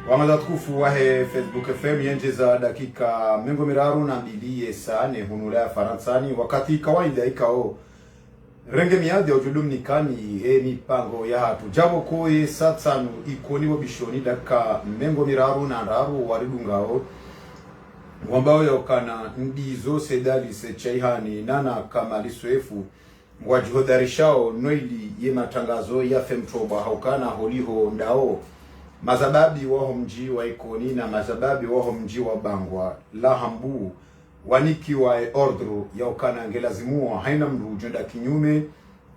Wamada tukufu wahe Facebook FM yenjeza dakika mengo miraru na mbili sane hunulaya Faransani wakati kawaida ikao renge miadi ya ujulumni kani mipango ya hatu jabo koe satsanu ikoni wabishoni dakika mengo miraru na ndaru waridungao wambao yaokana ndizo sedali se chaihani nana kama liswefu wajihodarishao noili ye matangazo ya femtoba haukana holiho ndao mazababi waho mji wa ikoni na mazababi waho mji wa bangwa la hambu waniki wa ordro ya ukana ngelazimua haina mru ujunda kinyume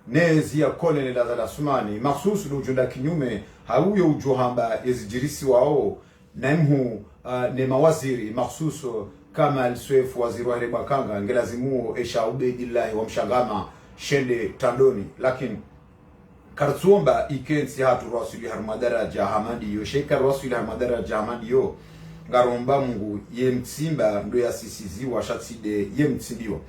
nezi ya kolene la zala sumani maksusu do ujunda kinyume hauyo ujohamba ezijirisi wao na imhu ne mawaziri maksusu kama al-Swefu waziri wa Rebakanga ngelazimuo esha ubedillahi wa mshangama shende tandoni lakini kartsomba ikensi hatu rasuli harmadaraja hamadi yo sheka rasuli harmadaraja hamadi yo ngaromba mungu ye mtsimba ndo ya sisizi wa shatside ye mtsimbiwa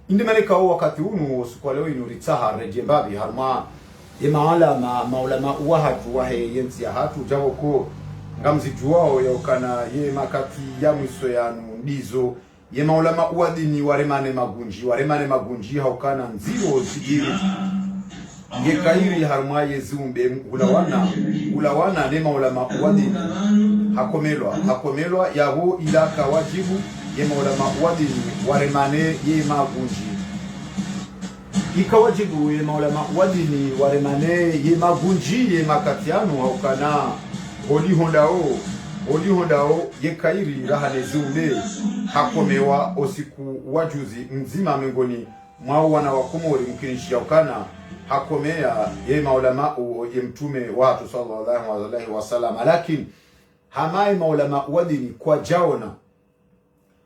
indi maleka wakati unu sukwaleo inuritsaha rejembabi harma ye maulama wahatu wahe yensi ya hatu jawo ko ngamzi juwao ya ukana ye makati ya mwiso ya ndizo ye maulama uwadini waremane magunji haukana nziro sigiri ngekairi harmaye zumbe ulawana ne maulama uwadini hakomelwa yaho ilaka wajibu ye maulama uwadini waremane ye magunji ikawajibu ye maulama uwadini waremane ye magunji ye makatiano haukana Oli hondao ye kairi rahane zumbe hakomewa osiku wajuzi mzima mengoni mwao wana wakumori mkinishi ya ukana hakomea ye maulama ye mtume watu sallallahu alaihi wasallam lakini hamaye maulama wadini kwa jaona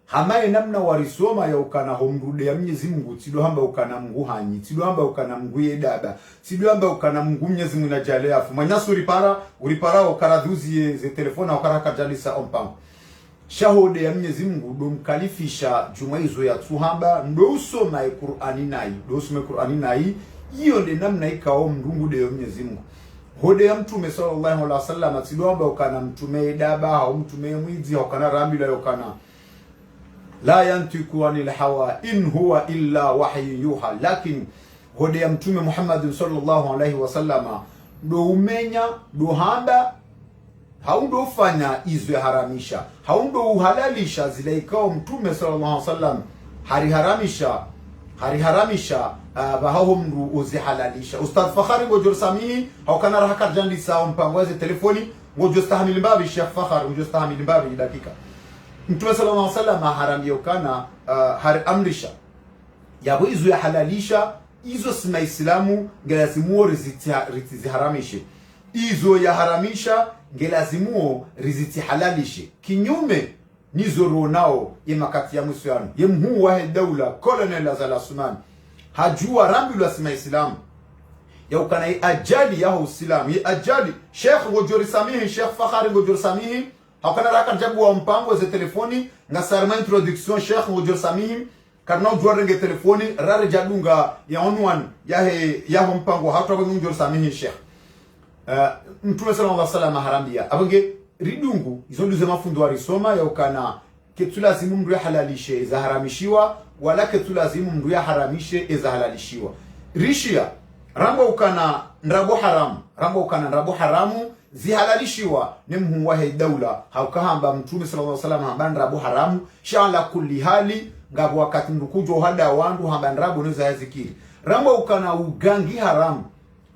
hamaye namna warisoma ya ukana homrude ya Mwenyezi Mungu tido hamba ukana Mungu hanyi tido hamba ukana Mungu yedaba tido hamba ukana Mungu Mwenyezi Mungu najale afu manyasu uripara ukaradhuzi ze telefona ukaraka jalisa ompang shahode ya Mwenyezi Mungu do mkalifisha jumaizo ya tuhamba ndo usoma Qur'ani nai hiyo ndio namna ikao mrungu de ya Mwenyezi Mungu hode ya mtume sallallahu alaihi wasallam tido hamba ukana mtume yedaba au mtume mwizi au kana rambila ukana la yantiku anil hawa in huwa illa wahyu yuha lakin hode ya mtume Muhammad sallallahu alaihi wasallama do umenya do hamba haundo ufanya izwe haramisha haundo uhalalisha zile ikao mtume sallallahu alaihi wasallam hariharamisha bahaho mru uzihalalisha. Ustadh Fakhari ngojor samihi haukana raha karjandi sawa mpangwaze telefoni ngojo stahamili mbabi Sheikh Fakhari ngojo stahamili mbabi dakika. Mtume sallallahu alaihi wasallam haramia ukana amrisha yabo izo ya halalisha izo sima Islamu ngelazimuo riziti haramishe, izo ya haramisha ngelazimuo riziti halalishe. Kinyume nizo ronao ye makati ya musyanu ye mhuu wahe daula Colonel Azal Asumani hajua rambi la sima Islamu ya ukana ye ajali yaho Islamu ye ajali Sheikh ngojori samihi Sheikh Fakhari ngojori samihi hakana raka jabu wa mpango ze telefoni nga sarma introduction Sheikh ngojori samihi karna ujua renge telefoni rare jadunga ya onwan yaho mpango hatu wa ngojori samihi Sheikh Mtume sallallahu alaihi wasallam harambia abange ridungu izo nduze mafundo warisoma ya ukana ketulazimu mndu ya halalishe eza haramishiwa wala ketulazimu mndu ya haramishe eza halalishiwa. Rishia rambo ukana nrabo haramu zihalalishiwa ni mhu wahe daula haukahamba Mtume sallallahu alaihi wasallam hamba nrabo haramu shala kulli hali ngabo wakati ndukujo hada wandu hamba nrabo neza yazikiri. Rambo ukana ugangi haramu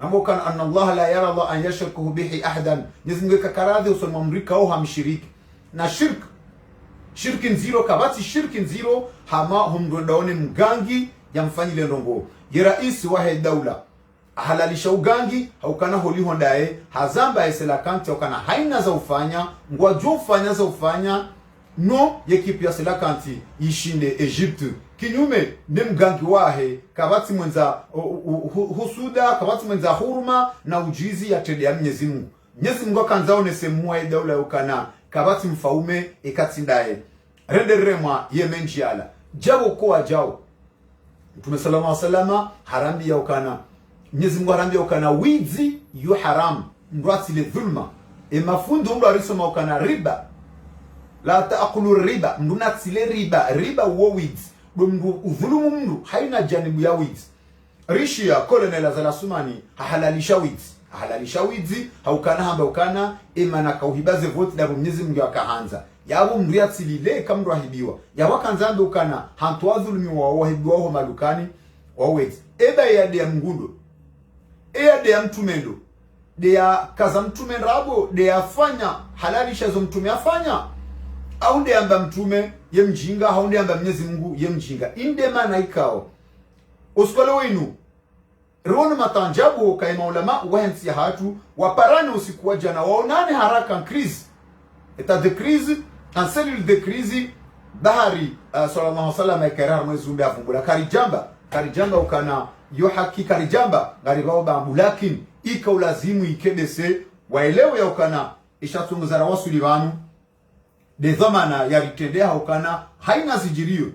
rambo ukana anna Allah la yarada an yashirkuhu bihi ahadan nizimweka karadhi usalma mrika au hamshiriki na shirki nziro kabati shirki nziro hama humdondaone mgangi ya mfanyile ndongo ye raisi wahe daula halalisha ugangi haukana holi hondae hazamba esela kanti haukana haina za ufanya ngwajo ufanya za ufanya no yekipi ya sela kanti yishinde Egypte kinyume ne mgangi wahe kabati mwenza husuda kabati mwenza huruma na ujizi ya tede ya Mwenyezi Mungu akanzaone semua daula yukana kabati mfaume ikatindae renderemwa yemenjiala jabo kwa jao Mtume sallallahu alaihi wasallam harambi ya ukana Mwenyezi Mungu harambi ya ukana wizi yu haram ndwati le dhulma mafundo mdu arisoma ukana riba la taakulu riba nduna tsile riba wo wizi mdu udhulumu mdu haina janibu ya wizi. Rishia Colonel Azal Asumani halalisha wizi haukana hamba ukana na kauhibaze voti dabu Mwenyezi Mungu akahanza yabo mdu yatsilile kamdu ahibiwa yawakanzambe ukana hantu wadhulumi wa wahibiwa ho malukani wawezi eba yade ya mgundo yade ya mtumendo de ya kaza mtume rabo de ya fanya halalisha zo mtume afanya au de amba mtume ye mjinga au de amba Mwenyezi Mungu ye mjinga inde maana ikao uskole wenu rono matanjabu kai maulama wahensi hatu waparane usiku wa jana waonane haraka krizi eta de krizi en cellule de krizi bahari sallallahu alaihi wasallam ikarar mwezi umbe avumbula karijamba ukana yo haki karijamba garibao bambulakin ika ulazimu ikedese waelewe ya ukana ishatunguza rawasuli vanu de dhamana ya ritendea ukana haina zijirio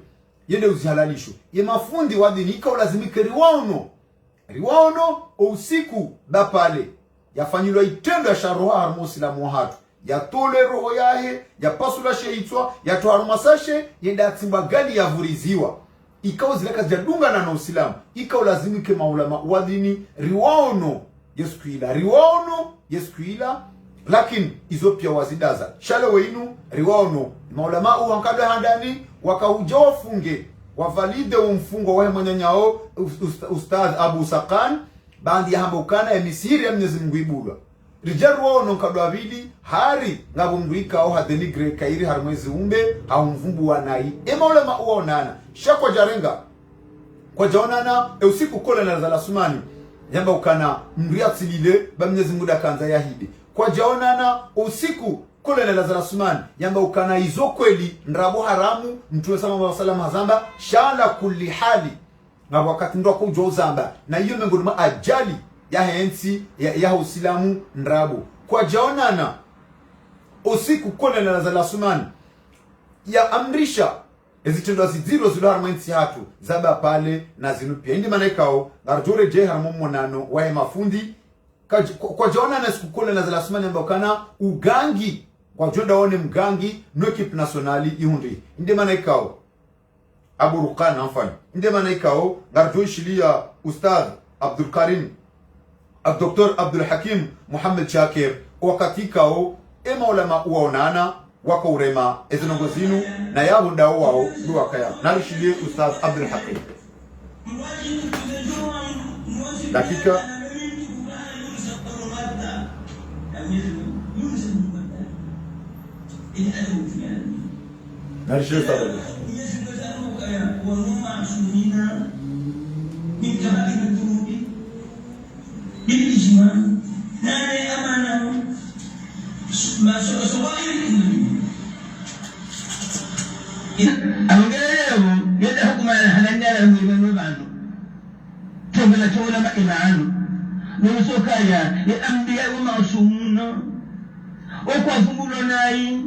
yende uzihalalisho ye mafundi wadini ika ulazimike riwaono usiku bapale yafanyilwa itendo ya sharoha harmusilamu hatu ya tole roho yahe ya pasula sheitwa ya toharumasashe yenda atimba gali ya vuriziwa ikawa zileka jadunga na usilamu ikawa lazimike maulama wadini riwaono yeskuila lakini izo pia wazidaza shalo weinu riwaono maulama uwankadwa handani wakahuja wafunge wavalide umfungo wahe manyanyao Ustadh Abu Sakan bandi ya hamba ukana ya misiri ya Mwenyezi Mungu ibulwa rijaru wao nonkadwa vili hari ngabu mduika au hadenigre kairi harumwezi umbe haumvumbu wanai maulama uwaonana shakwa jarenga kwa jaonana usiku kole na Azal Asumani yamba ukana mduya tsilile ba Mwenyezi Mungu dakanza yahidi kwa jaonana usiku kole na Azal Asumani yamba ukana izo kweli ndrabo haramu Mtume sallallahu alaihi wasallam hazamba shala kulli hali ngabu wakati ndo kujo uzamba na hiyo mengoduma ajali ya hensi ya usilamu ndrabo kwa jaonana usiku kole na Azal Asumani ya amrisha ezitendo zidiro zilo harmansi hatu zaba pale na zinupia indi manaikao garjore je harmomo nano wae mafundi kwa jaonana siku kole na Azal Asumani yamba ukana ugangi kwa jonda one mgangi no equipe nationali ihundi inde manaikao Abu Rukana mfano inde manaikao garjo shilia Ustadh Abdul Karim Dr. Abdul Hakim Muhammad Shakir wakati kao maulama uwaonana wako urema ezinongozinu na yahu ndao wao duwa kaya narishilie Ustadh Abdul Hakim dakika نرجع صدق بالإجماع نعم أمانة ما صغير أوجاهم يدحكم على حلنا من بعده تبلا تولا ما إيمانه نمسوكايا الأنبياء معصومون وقفوا لناي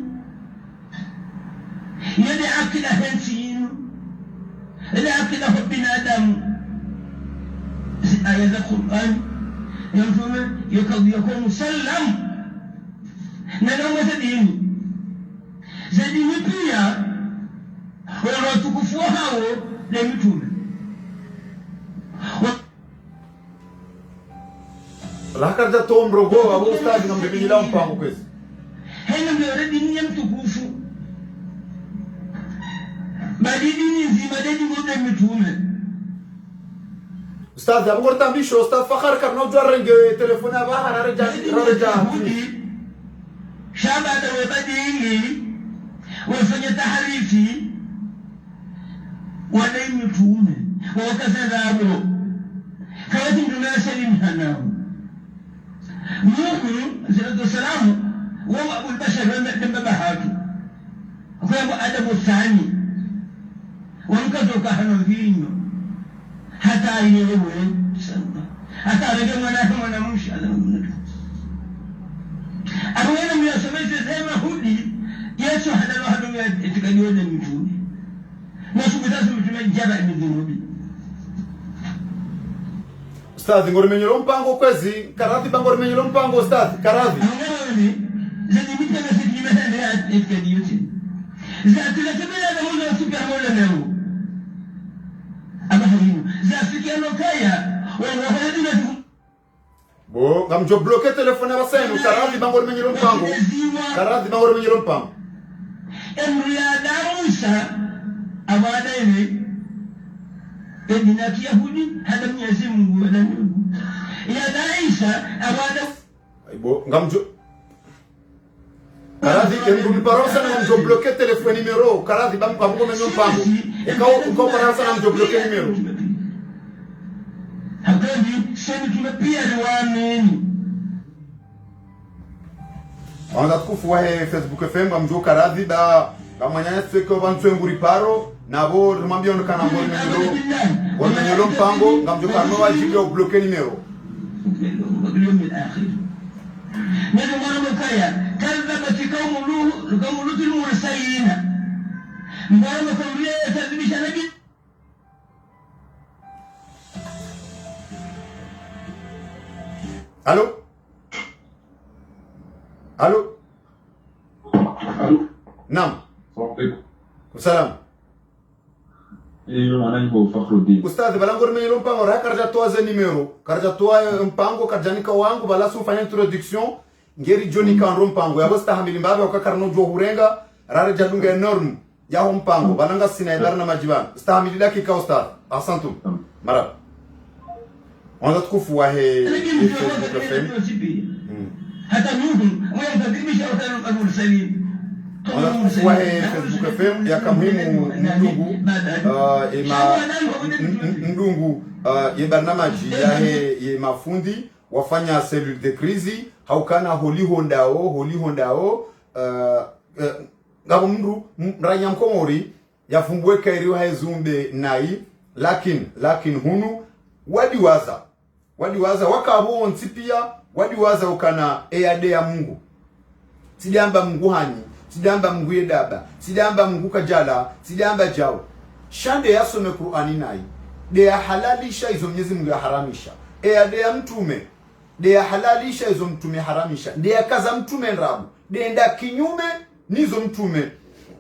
يدي أكل هنسين يدي أكل حبنا آدم آية القرآن يكون مسلم نلوم زديني زديني بيا ولا تكفوها لم يتوب Lakar da tom rogo abo ustadi ngam bibili la mpango kwezi. Hena mlore dini ya mtukufu. Badi dini nzima dedi ngode mitume. Ustadi abo gorta mbisho ustadi fakhar karno jarrenge telefoni aba haraja. Shaba da wabadili wafanya taharifi wala mitume wakasema abo kawati mtume salim hanao Nuhu sallallahu salamu wa Abu al-Bashar wa Bahatu kwa adabu thani wankazoka hano vinyo hata ielewe sana hata rege mwana msha Arwana miyasomeze zema hudi Yesu hadalo hadu ya etikadiyo na mtume Nasu kutasu mtume jaba imidhunubi Ustadi ngorimenyelo mpango kwezi karadhi bangorimenyelo mpango ustadi karadhi ngoroni zedi mitana sidi mehane ya etikadiyote zati la tabela na mola super mola nao abahinu zafiki alokaya wa hadina bo ngamjo bloquer telefone basenu karadhi bangorimenyelo mpango karadhi bangorimenyelo mpango emru ya darusa abadaini Edina Yahudi hada Mwenyezi Mungu wala ya Aisha awada aibo ngamjo karadhi emru parosa na ngamjo bloquer telefone numero karadhi bampango menyo mpango ukao parosa na ngamjo bloquer numero hakadi sema tumepia riwameni Wanda tukufu wa Facebook FM ngamjo karadhi ba kamanyanya seko bantwengu riparo nabo rumambio ndikana ngoro mpango ngamjo karno wajibu ya bloquer numero ndio mwana mkaya kadhabat qawmu lutul mursalin mwana mkaya yatadibisha nabi Allô Naam Salam Ustadhi balangor menyelo mpango ra karja toa ze numero karja toa mpango karjanika wangu bala su fanya introduction ngeri joni kanro mpango ya bosta hamili mbabe wakakarno jo hurenga rare jadunga enorme ya ho mpango balanga sinaidar na majiban stahamili dakika ustadhi asantum marab on tukufu wa he hata Nuhu wayakadhibisha al-mursalin wahe Facebook FM ya kamuhimu ndungu ye barnamaji ya ye mafundi wafanya cellule de crise haukana holi hondao ngabo mru ranya mkomori yafumbwe kairiwa hezumbe nai lakin hunu wadiwaza wakabo ntipia wadiwaza ukana eade ya Mungu sidamba Mungu hani sidamba Mungu yedaba sidamba Mungu kajala sidamba jao shande yasome Qur'ani nai de ya halalisha hizo Mwenyezi Mungu ya haramisha eade ya mtume de ya halalisha hizo mtume haramisha de ya kaza mtume nrabu de enda kinyume nizo mtume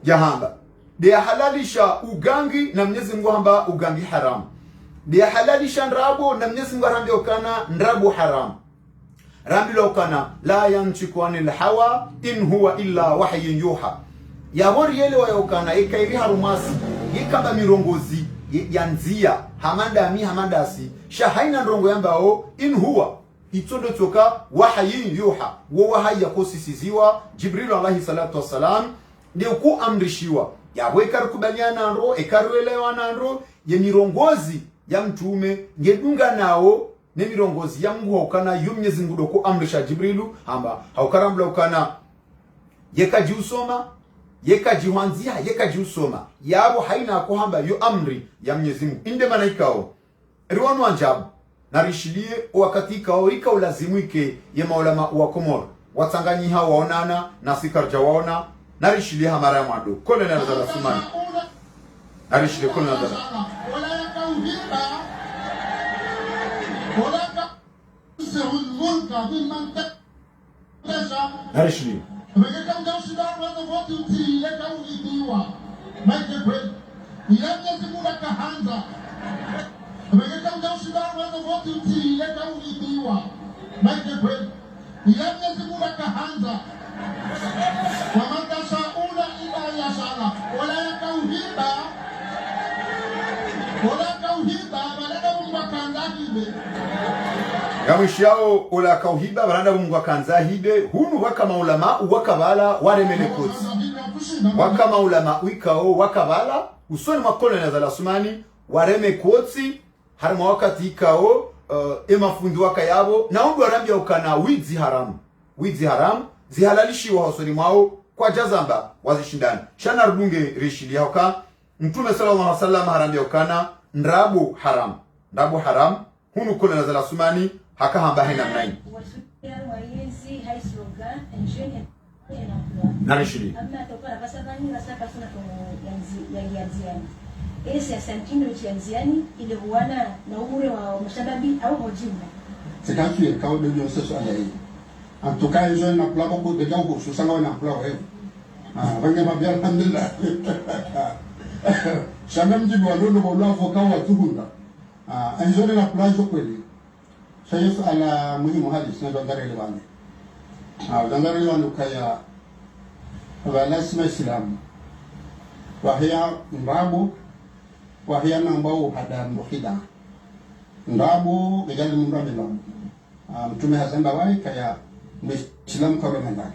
jahamba de ya halalisha ugangi na Mwenyezi Mungu hamba ugangi haram de ya halalisha nrabu na Mwenyezi Mungu harambia ukana nrabu haram Rambilo kana la yanchiku anil hawa in huwa illa wahyun yuha. Ya hori yele wa yokana ikairi harumasi ikaba mirongozi yanzia hamanda mi hamanda si sha haina ndongo yambao in huwa itondo toka wahayi yuha wa wahayi yakosisiziwa Jibril alayhi salatu wassalam ndio kuamrishiwa yawe karukubaliana ndo ekaruelewa ndo ye mirongozi ya mtume ngedunga nao ne mirongozi ya Mungu haukana yumnyezi ngudo kuamrisha Jibrilu amba haukarambla ukana yekajiusoma yekajiwanzia yekajiusoma yabo haina kuhamba yo amri ya Mwenyezi Mungu inde malaikao riwanu anjabu narishilie wakati kao ika ulazimu ike ye maulama wa Komoro watanganyiha waonana na sikarja waona narishilie hamara ya mwado kole na nazara sumani narishilie kole na nazara narishilie Gamishao ula kauhiba baranda Mungu akanza hide hunu waka maulama wakabala waremele koti waka maulama wikao wakabala usoni makolo na zala sumani wareme koti harma wakati ikao emafundi waka yabo na undu warambia ukana wizi haramu zihalalishi wa hosoni mwao kwa jazamba wazishindani shana rudunge rishili hauka Mtume sallallahu alaihi wasallam harambia ukana ndrabu haram hunu kolo na zala sumani haka hamba hena mnaini narishili ese asantino chianziani ile huana na umure wa mshababi au hojimba sekatu yekao de nyo seso alayi antuka hizo na kula ko de jango susanga na kula wewe banga mabia alhamdulillah shanga mjibu wa ndono kwa avoka wa tuhunda hizo na kula hizo kweli sayesu ala muhimu hadis na dangare ile bane dangare ile bane kaya wala sima islam wa hiya mbabu wa hiya nambao hada muhida ndabu gejali mumrabe lamu mtume hasamba wai kaya Islam kwa mandari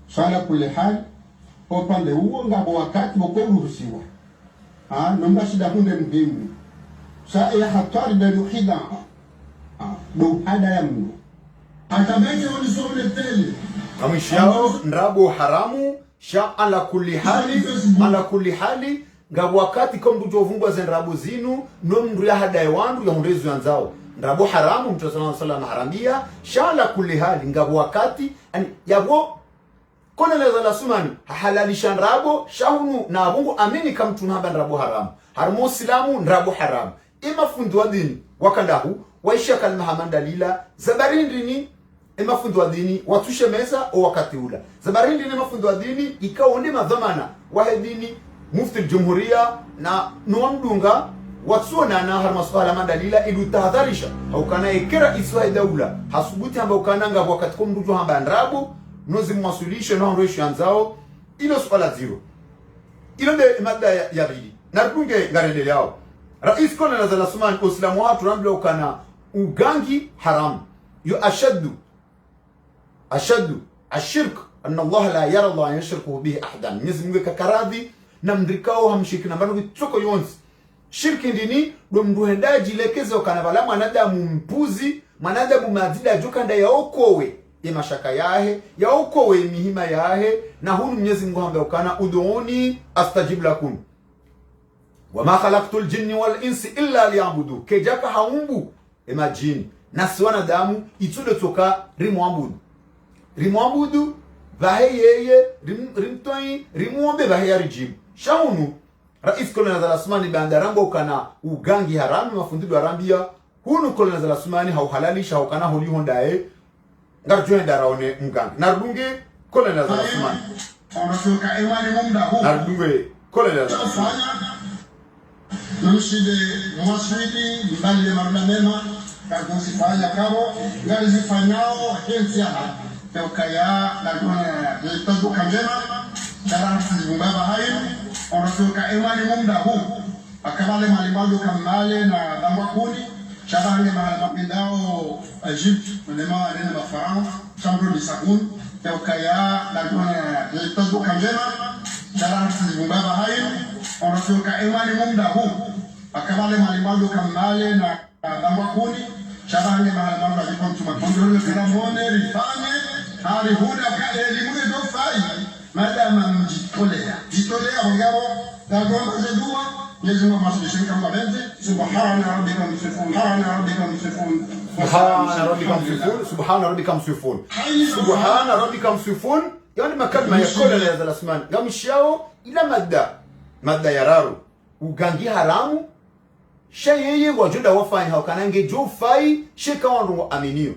swala kulli hal upande huo ngabo wakati wakoruhusiwa namba shida hunde muhimu saa ya hatari da muhida do hada ya Mungu atabeke ulisome tele kamishao ndabu haramu sha ala kulli hali ngabo wakati kwa mtu jovungwa zendrabu zinu no mndu ya hada wandu ya hundezu yanzao ndabu haramu mtu sallallahu alaihi wasallam harambia shala kulli hali ngabo wakati yani yabo kona la sumani halalisha ndrabo shahunu na Mungu amini kama tunamba ndrabu haramu harmu islamu ndrabu haramu ima fundi wa dini wakandahu waisha kalma hamanda lila zabarindi ni ima fundi wa dini watushe meza o wakati ula zabarindi ni mafundi wa dini ikaonde madhamana wahedini mufti al-jumhuria na nuamdunga watsona na har maswala mandalila ilu tahadharisha haukana ikira iswa daula hasubuti amba ukananga wakati kwa mdujo hamba ndrabu nozi mwasulisho na nroisho yanzao ilo swala zero ilo de mada ya bili narunge ngarendele yao rais kona na zala sumani uislamu watu rambla ukana ugangi haram yu ashaddu ashirk anna Allah la yara Allah yashirku bihi ahadan nizmunge kakaradhi na mdrikao hamshiki na mbanu tsoko yonzi shirki ndini do mduhendaji lekezo kana bala mwanadamu mpuzi mwanadamu madida jukanda ya okowe ye mashaka yahe ya okowe mihima yahe na hunu Mwenyezi Mungu ambaye ukana ud'uni astajib lakum wama khalaqtul jinni wal insi illa liya'budu kejaka haumbu majini na siwana damu itude toka rimwabudu vahe yeye rimtoi rimuombe vahe ya rijibu shaunu rais kolona za lasmani bandarambo ukana ugangi haramu mafundido arambia hunu kolona za lasmani hauhalalisha ukana holi hondae ngarjoe ndaraone mgangi nardunge kolona za lasmani onatoka ewani mumda huu nardunge kolona za lasmani nushide mwaswidi mbali maruna mema kakuzifanya kabo ngali zifanyao hensi yaha teukaya lakuna nitozuka mema darasi mbaba hayo onatoka ewani mumda huu akabale malimando kamale na dambakuni shabange malimandao Egypte mlema nene mafaransa chambre de sabun kaya lakuna yeto kamjema shaban sibumbaba hayo onatoka emani mumda huu akabale malimando kamale na dambakuni shabange malimando ajipon tumakondono kana mone rifanye hali huda ka elimu ndo fai madama mjitolea ngabo ngabo zedua Mwenyezi Mungu amsalishe kama benzi subhana rabbika msifun subhana rabbika msifun yani makalima ya kola ya zalasman gamshao ila madda yararu ugangi haramu shayeye wajuda wafanya hakanange jofai sheka wandu aminio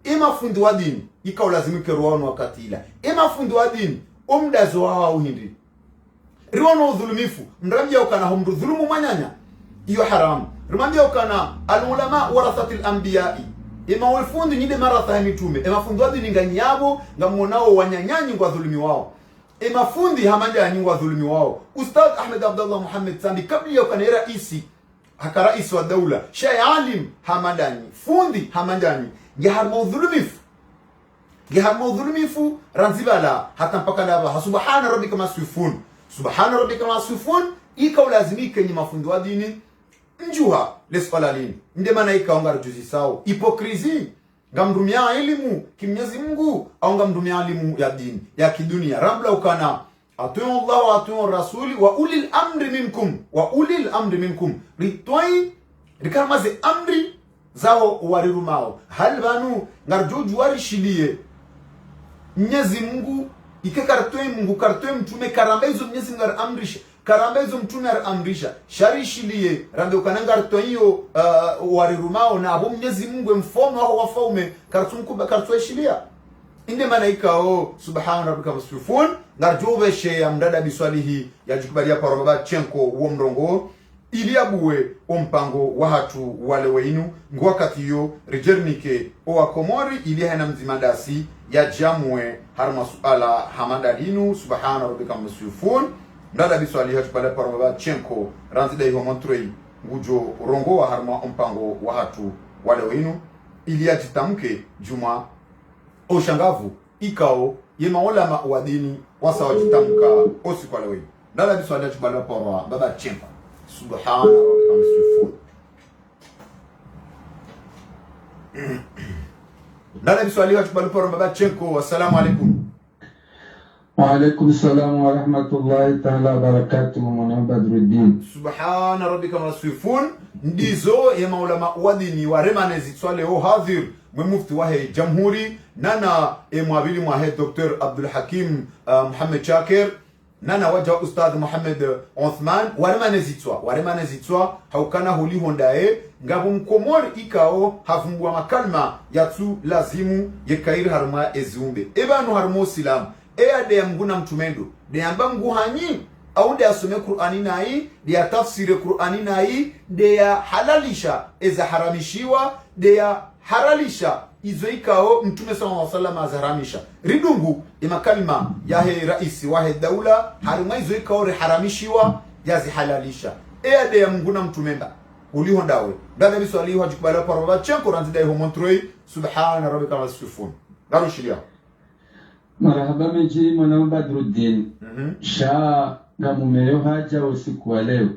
ima fundi wa dini ikaulazimike ruwano wakatila ima fundi wa dini umdazo hawa uhindi riwano dhulumifu mrambia ukana humdu dhulumu manyanya iyo haramu rimambia ukana alulama warathatil anbiya'i ima wafundi nyide maratha mitume ima fundi wa dini nganyabo ngamonao wanyanyanyi kwa dhulumi wao ima fundi hamanja nyingwa dhulumi wao Ustad Ahmed Abdullah Muhammad Sambi kabla ya ukana raisi haka rais wa daula shay alim hamadani fundi hamadani yaharmo dhulumifu ranzibala hata mpaka laba subhana rabbika masifun subhana rabbika masifun ikaulazimika ni mafundi wa dini njuha lesfalalini nde maana ikaonga juzi sao hipokrisi ngamdumia elimu kimnyezi Mungu au ngamdumia elimu ya dini ya kidunia rabla ukana atiu Allah wa atiu rasuli wa ulil amri minkum ritwai rikarmaze amri zao warirumao hal banu ngarjoju warishilie Mwenyezi Mungu ikekartoe Mungu kartoe mtume karambezo Mwenyezi Mungu amrisha karambezo mtume amrisha sharishilie rando kananga rtoyo warirumao na abo Mwenyezi Mungu mfono wao wafaume kartunkuba kartoe shilia inde malaika subhana rabbika masifun ngarjobe she amdada biswalihi yajikubalia parobaba chenko uo mrongo ili abuwe ompango wa hatu wale weinu ngwakati yo rijernike owa komori ili hana mzimadasi ya jamwe harma suala hamadalinu subhana rabbika masifun ndada biswalihi yajikubalia parobaba chenko ranzida iho montrei ngujo rongo wa harma ompango wa hatu wale weinu ili yajitamke juma oshangavu ikao yema ulama wa dini wasa wajitamka osi kwa lewe ndala biswali tubala porwa baba chenko subhana rabbika masifun ndala biswali tubala porwa baba chenko assalamu alaikum wa alaikum salam wa rahmatullahi ta'ala wa barakatuh mwana Badruddin subhana rabbika masifun ndizo yema ulama wa dini wa remanezi swale hadhir mufti wahe jamhuri nana mwabili mwahe Dr. Abdul Hakim Muhammad Shakir nana waja Ustad Muhammad Uthman waremane zitwa haukana huli hondae ngabu mkomori ikao hafumbua makalma yatu lazimu yekairi harma ezumbe ebanu harmo silam de mguna mtumendo de amba mguhanyi au de asome Qur'ani nai de tafsiri Qur'ani nai de halalisha eza haramishiwa de haralisha izo ikao mtume sallallahu alaihi wasallam azharamisha ridungu imakalima yahe raisi wahe daula haruma izo ikao haramishiwa yazi halalisha de ya mguna mtumenda uliho ndawe dada biswali hajikubala parwa chenko ranzida iho montroi subhana rabbika masifun darushilia marhaba meji mwana Badruddin sha ngamumeyo haja usiku wa leo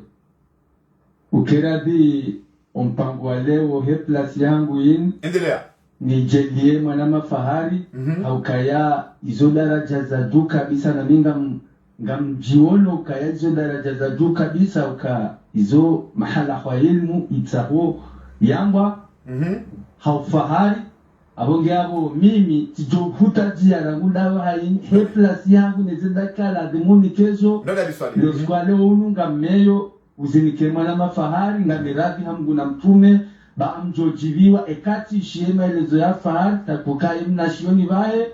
ukiradi mpango wa leo he plus yangu in endelea nijelie mwana mafahari au kaya izo daraja za juu kabisa na minga ngamjiono kaya izo daraja za juu kabisa uka izo mahala kwa ilmu itsaho yamba haufahari abonge abo mimi tijokuta jia rangu dawa haini he plus yangu nezenda kala demoni kezo ndio kwa leo ununga meyo uzinike mwana mafahari na mirathi hamgu na mtume ba mjojiviwa ekati shiema elezo ya fahari takukai mnashioni bae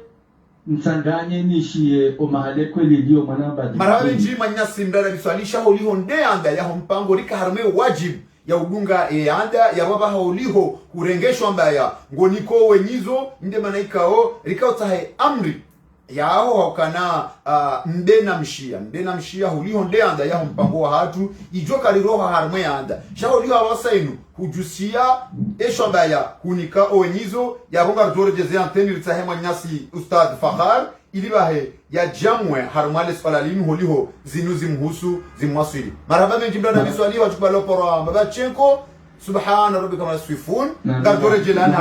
msanganye nishie o mahale kweli liyo mwana Badruddin marawe njima nyasi mdada biswalisha holiho ndeanda ya mpango rika harme wajibu ya udunga anda ya baba hauliho urengeshwa mbaya ngoniko wenyizo nde manaikao rikao tahe amri yao haukana mbena mshia huliho ndeanda yaho mpango wa hatu ijo kaliroha harmwe yanda shaho liho awasainu hujusia eshambaya hunika oenyizo ya bonga rtorejeze anteni ritahema nyasi Ustadh Fakhar ilibahe ya jamwe harmale swalalimu huliho zinuzi mhusu zimwasili marhaba menji mdana miswali wa tukbalo pora mbabachenko subhana rabbika masifun ngartorejelani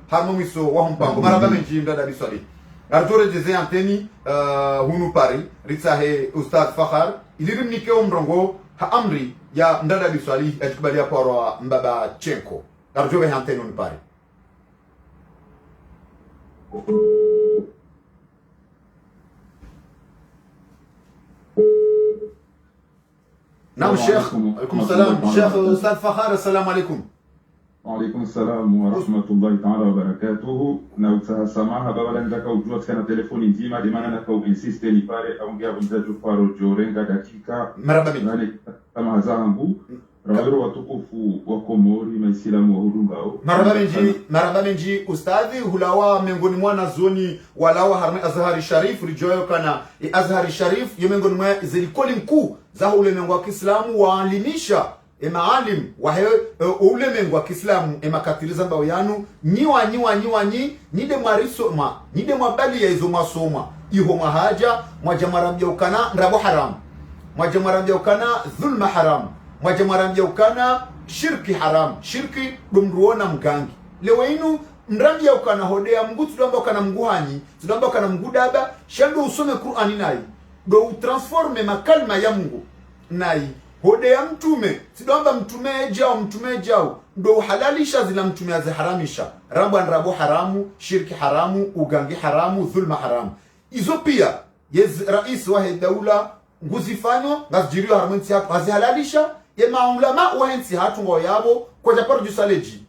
harmomiso wa mpango marhaba menji mdana miswali Artore jeze anteni hunu pari ritsahe Ustadh Fakhar ilirimnike umrongo ha amri ya mdada biswali atikubali kwa mbaba chenko artore anteni hunu pari Naam Sheikh alaikum salam Sheikh Ustadh Fakhar assalamu alaikum وعليكم السلام ورحمة الله تعالى وبركاته. نوتها سماها بابا لنجاك وجوات كان تليفوني ديما لما نكو انسيستني باري او نجاب نجاجو فارو جورينغا دكيكا مرحبا بك يعني كما زانغو رايرو وتقوفو وكوموري maisilamu wahudungao marhaba menji ustadhi hulawa miongoni mwa nazoni walawa harme Azhari Sharif rijoyo kana Azhari Sharif yemengoni mwa zilikoli mkuu za ulimwengu wa Kiislamu waalimisha maalim wahe ulemengu wa Kiislamu emakatiliza mbao yanu nide mwarisoma nide mwabali ya izo masoma iho mahaja mwajamarambia ukana nrabo haram mwajamarambia ukana dhulma haram mwajamarambia ukana shirki haram shirki dumruona mgangi lewe inu mrambia ukana hodea mgu tudamba ukana mguhanyi tudamba ukana mgudaba shando usome Qur'ani nai do utransforme makalma ya Mungu nai hode ya mtume sidamba mtume jao ndo halalisha zila mtume aziharamisha rabo haramu shirki haramu ugangi haramu dhulma haramu izo pia rais wa daula nguzifano ngazijiriyo haramunti hapo azihalalisha ye maulama wahensi hatu ngo yabo kwa japaro jusaleji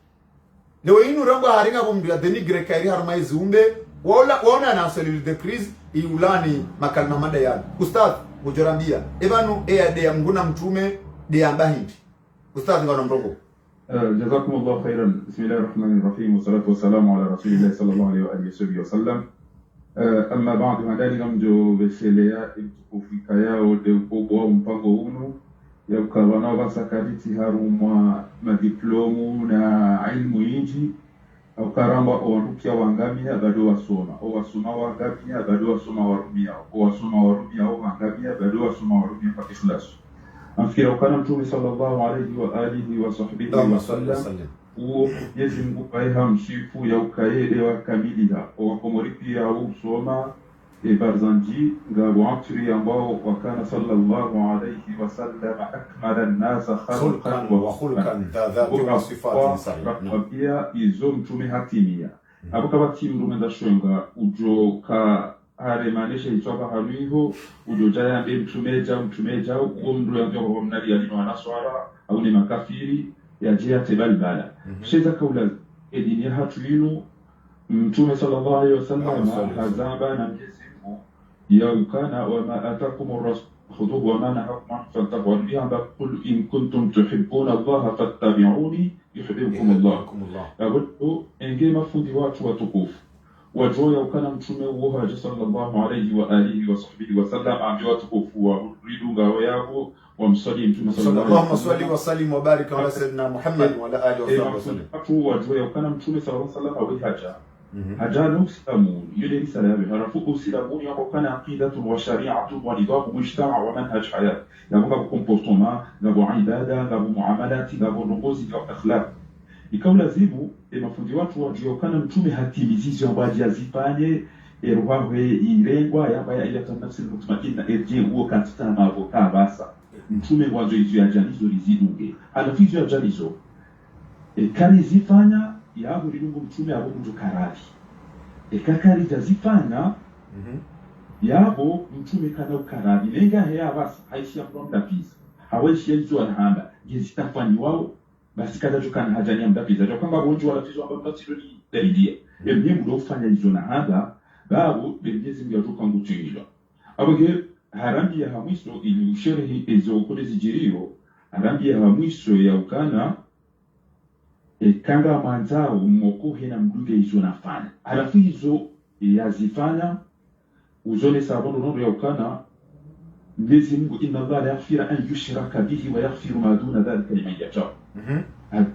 lewe inu rambo haringa bomdu ya denigre kairi harmaizi umbe waona na selili de crise iulani makalma mada ya Ustadh mujorambia ebanu de ya mguna mtume de ya mbahindi Ustadh ngana mrongo جزاكم الله خيرا. بسم الله الرحمن الرحيم والصلاة والسلام على رسول الله صلى الله عليه وآله وسلم. أما بعد هذا نمجو بسليا imtukufika yao de ukubwa mpango huu ya ukabana basakariti harumwa madiplomu na ilmu inji au karamba owarukia wangamia bado wasoma au wasoma wangamia bado wasoma warumia au wasoma warumia au wangamia bado wasoma warumia kwa Kiislamu. Nafikiri ukana Mtume sallallahu alayhi wa alihi wa sahbihi wa sallam uo Mwenyezi Mungu kaiha mshifu ya ukaede wa kamiliha au wakomori pia au soma barzanji ngabo atri ambao wakana sallallahu alayhi wa sallam akmala an-nas khalqan wa khulqan dhati wa sifatin sahih pia izo mtume hatimia hapo kama timu rumenda shwenga ujo ka aremanisha itoka haluiho ujo jaya mbe mtumeja uo mndu yangu kwa mnadi ya dini wa naswara au ni makafiri ya jia tebalbala sheza kaula edini hatu yinu mtume sallallahu alayhi wa sallam hazaba na يوكانا وما أتاكم الرسول خذوه وما نهاكم عنه فانتهوا بها قل إن كنتم تحبون الله فاتبعوني يحببكم الله. أقول إن جيما فندي واتوا تقوف وجو يوكانا متومي وها صلى الله عليه وآله وصحبه وسلم عم جوا تقوف ويريدوا غاوياه ومصلي متومي صلى الله عليه وسلم. اللهم صل وسلم وبارك على سيدنا محمد وعلى آله وصحبه وسلم. وجو يوكانا متومي صلى الله عليه وسلم ويهاجا هجانو سلامون يلي سلامي هرفوق سلامون يقوكان عقيدة وشريعة ونظام مجتمع ومنهج حياة نبغى كومبورتومان نبغى عبادة نبغى معاملات نبغى نقوز نبغى أخلاق ikawa lazimu mafundi watu waliokana mtume hatimizizi ambaye yazifanye erwawe irengwa yabaya ile tanafsi mutmainna erje huo katika mavoka basa mtume wazo hizo ya janizo lizidunge alafizo ya janizo kali zifanya yabo rilungu mtume abo mtu karari kakari jazifanya yabo mtume kana ukarari lenga hea basi haishia kwa pisa hawaishi hizo anahamba gezitafani wao basi kaza tukana hajania mdapiza kwa kwamba bonjo wala tizo ambao mtatili dalili yeye mdo ufanya hizo na hanga babu Mwenyezi Mungu atuka ngutinilo aboge harambi ya hamwiso ili usherehi ezo kule zijirio harambi ya hamwiso ya ukana kanga manzao moko hena mduge hizo nafanya alafu hizo yazifanya uzole sababu ndio yaukana Mwenyezi Mungu inna Allah la yaghfiru an yushraka bihi wa yaghfiru ma duna dhalika liman yasha.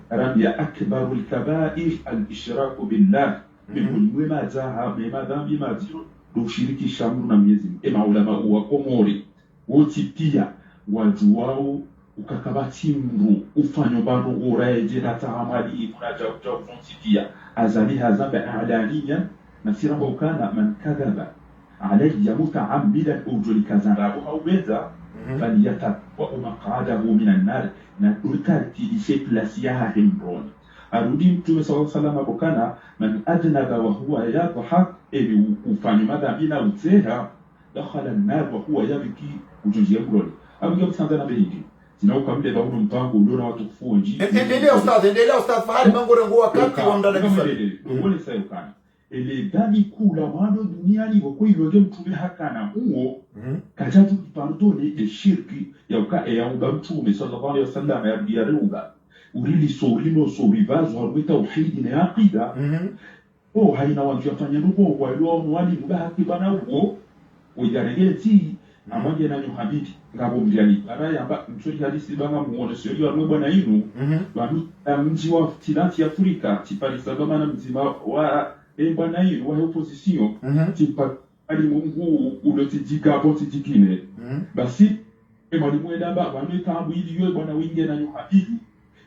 Arabia akbarul kaba'ir al-ishraku billah. Mimi mazaha mema dhambi mazito do shiriki shamu na Mwenyezi Mungu. Maulama wa Komori wote pia watu wao ukakabati mru ufanyo bado uraje na tahamali imunaja utafunzi pia azali hazamba a'laniya nasira ukana man kadhaba alayya muta'ammidan ujuli kazarabu au beza falyatabwa maqadahu minan nar na urkati di plasia himbron arudi mtume sallallahu alayhi wasallam bokana man adnaba wa huwa yadhhak ili ufanyo madhambi na uteha dakhala an-nar wa huwa yabki ujuli yabroni abuja msanzana behingi Sinauka mle baunu mpango uliona watu kufua nji. Endelea ustadh fahali mangore ngo wakati wa mdana kisa. Ngone sasa ukana. Ele dani kula mwado duniani wako iloge mtume hakana uo. Kajatu kipandone de shirki ya uka ya mtume sallallahu alaihi wasallam ya biyaruga. Urili sorino sorivazo harwita uhidi na aqida. Haina wantu yafanya nuko walio mwali mubahaki bana uo. Ujarengeti amanje na nyuhabiti ngabo mjani araya amba msuri hadisi banga muone sio wa bwana inu bami mji wa tilanti Afrika tipalisa bama na mzima wa bwana inu wa opposition tipali mungu ulotijiga boti jikine basi mwalimu edamba bami tambu ili yo bwana winge na nyuhabiti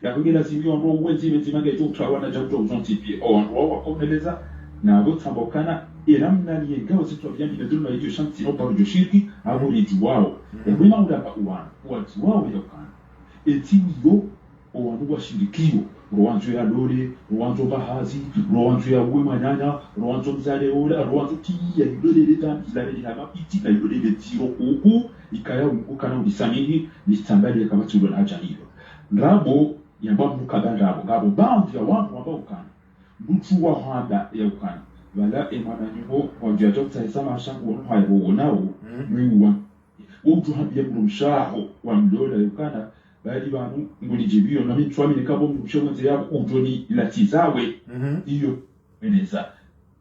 yakugela simio ndo wenzi mzima geto twawana jato zontipi ndo wakomeleza na botambokana namna niyengawa zitu vyambi ndilo hiyo shanti no pamoja shirki abo ni wao wema undapa watu wao yakana etiyo owandu washirikio rowanzo ya lole rowanzo bahazi rowanzo ya wema nyanya rowanzo mzale ola rowanzo tiya yule leta mzale ni hama piti na yule letiro huku ikaya ukana udisamihi nistambali kama tulo na haja hiyo ndrabo yamba mukabanda abo ngabo bound ya watu ambao ukana mtu wa handa ya ukana wala emana nyugo wajja dokta isama shangu hayo nao mwiwa utu habye mshaho wa mdola yukana bali banu ngulijibio na mimi twamine kabo mshonze yabo utoni latizawe hiyo meneza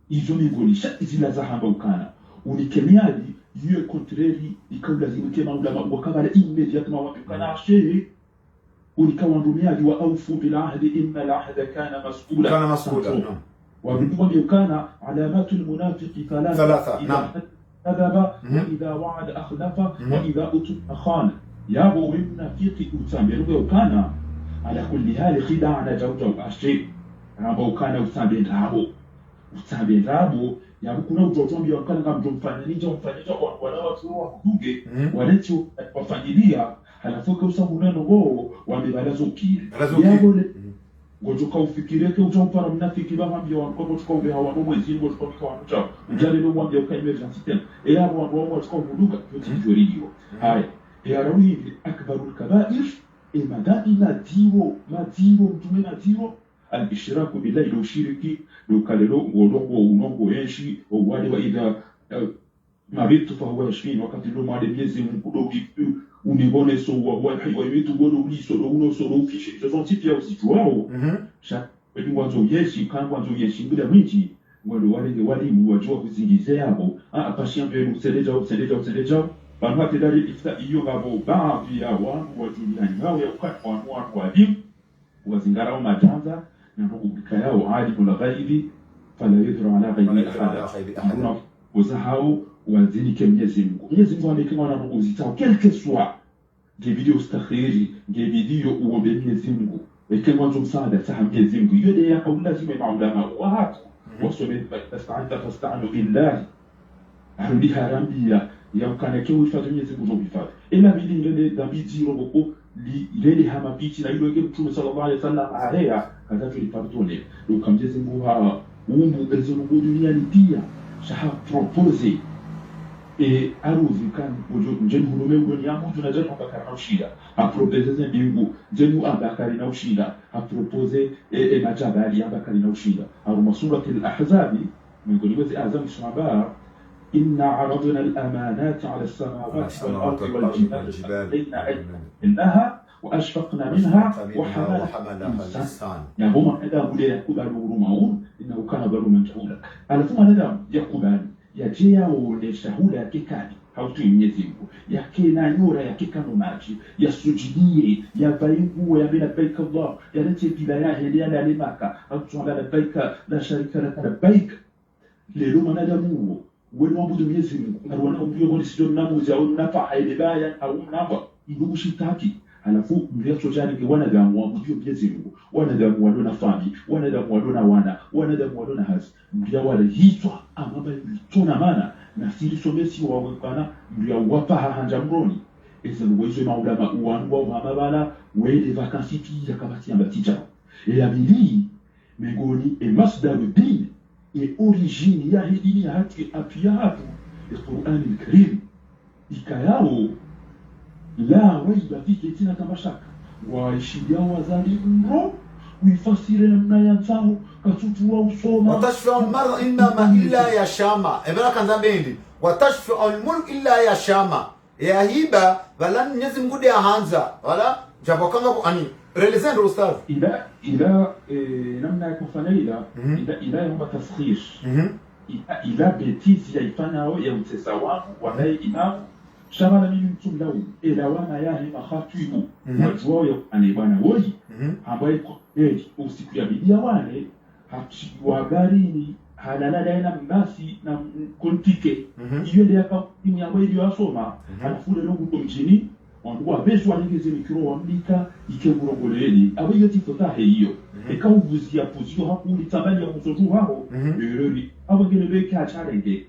hizo mingolisha izila za hamba ukana unikemiali hiyo contrary ikaula zimkema ulama wakabala immediately wakana shehe unikawandumia wa aufu bil ahdi inna al ahda kana mas'ula وبالضبط كان علامات المنافق ثلاثة نعم كذب وإذا وعد أخلف وإذا أتم خان يا أبو المنافق أتم وكان على كل حال خداعنا جوجو أشي أبو كان أتم رابو ya kuna utotombi wakana kama mfanyija wala watu wa kuge walecho wafanyilia halafu kwa sababu neno wao wamebalazo kile yabo ngojuka ufikireke utamfara mnafiki bamambye wankomo tukombe hawa no mwezi ngo tukomika wanucha ujale no mwambye uka emergency system yabo wanwa tukomuduka yotijorio haya yarawi akbarul kaba'ir madadi madiro mtume nadiro al-ishraku billahi lo shiriki lo kalelo ngolongo unongo yenshi wale wa idha mabitu fa huwa yashfin wakati lo made miezi mkudoki unibone so wa yetu bodo uliso do uno so do fiche ce sont types ya aussi wao cha mwanzo yeshi kan mwanzo yeshi bila mwiji wale walimu wajua kuzingize hapo patient pe mseleja banwate dali ifta iyo gabo baadhi ya wangu wajuliani wao ya kwa wangu walimu wazingara majanza na kubika yao hadi kula ghaibi fala yudra ala ghaibi ahad wazahao wazini Mwenyezi Mungu amekema na Mungu zitao quelque soit des vidéos stakhiri des vidéos uombe Mwenyezi Mungu ekema msaada sa Mwenyezi Mungu yode ya kaula lazima maulama wa hatu wasome fasta'inu billahi arudi harambia ya ukana ke uifanye Mwenyezi Mungu bifaa ila bili ngene dabiji roboko lile hama pichi na ile Mtume sallallahu alaihi wasallam area kaza tulipatone donc Mwenyezi Mungu hawa umbu ezo Mungu duniani pia shaha propose et aruzi kan njeni hurume ngoni yamu tunaje Abakari na ushida apropose mbingu njeni Abakari na ushida apropose majabali Abakari na ushida au surati al-ahzab ngoni wezi azam shaba inna aradna al-amanat ala as-samawati wal-ardi wal-jibali innaha واشفقنا منها وحملها الانسان يا هما هذا بده يقبل روماون انه كان ظلوما جهولا على ثم هذا يقبل yaje yaonesha hula yake kali hautui Mwenyezi Mungu yake na nyura yake kama maji yasujudie yavae nguo ya labbaik Allah yalete bila yahe ya Maka au tuanda labbaik la sharika lak labbaik lelo mwanadamu wewe waabudu Mwenyezi Mungu arwana umbio bodi sio namuzi au nafa haidebaya au namba ndugu shitaki alafu ndio sojani ke wanadamu waabudu Mwenyezi Mungu wanadamu wadona fami wanadamu wadona wanadamu wadona hasi ndio wale hitwa amaba tuna maana na siri somesi wa wakana ndio wapa hanja mroni ese uwezo maulama uanwa mabala wele vacances pia kabati ya batija et abili mengoni et masdar din et origine ya hidini hati apia hapo Qur'an al-Karim ikayao la waiba fiki tina kama shaka waishidia wazali mro uifasire namna ya nzao katutua usoma watashfa al-mar'a inma illa ya shama ebara kanza bendi watashfa al-mulk illa ya shama ya hiba wala Mwenyezi Mungu dia hanza wala japo kama ani relezendo ustaz ila namna ya kufanya ila yomba tasghir ila betizi yaifanya au ya mtesawamu wala imamu shamala mimi mtumlau ila wana yahi makhatibu wajwao anibana woi ambaye usiku ya bidia wale hatiwa garini halala na mbasi na kontike iyo ndio akamu ya wewe yasoma alafu leo huko mjini wanduwa bezo alingeze mikro wamlika ikengurongoleni abayo tifota hiyo ekawuvuzia pozio hapo litabali ya mtoto wao erori abagene beke acharenge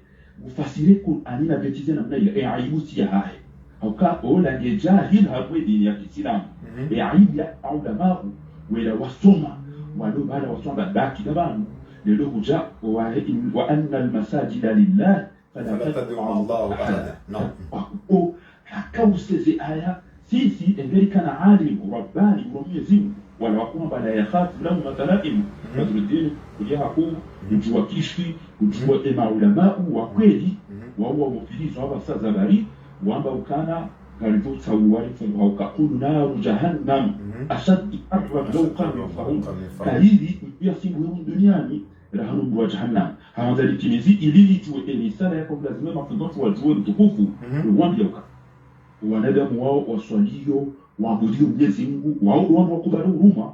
ufasire ko anina betize na mna ya aibuti ya hai au ka ola nge jahil hapo dini ya Kiislamu aibu ya ulama wala wasoma walo bala wasoma baki dabanu lelo huja wa anna almasajida lillah fala tad'u Allah ahada no akauseze aya sisi engelikana alim rabbani Mwenyezi Mungu wala wakuma bala ya khatu lahu matalaim madrudin kujia hapo kujua kishfi kujua maulama wa kweli wao wafilizo hapa sasa bari wamba ukana karibu sawari au kakulu naru jahannam ashad arwa law kanu yafahun kalili pia simu humu duniani rahanu wa jahannam haanza litimizi ili tuwe elisala yako lazima mafunzo wajue mtukufu uwambia wanadamu wao waswalio waabudio Mwenyezi Mungu wao wakubali huruma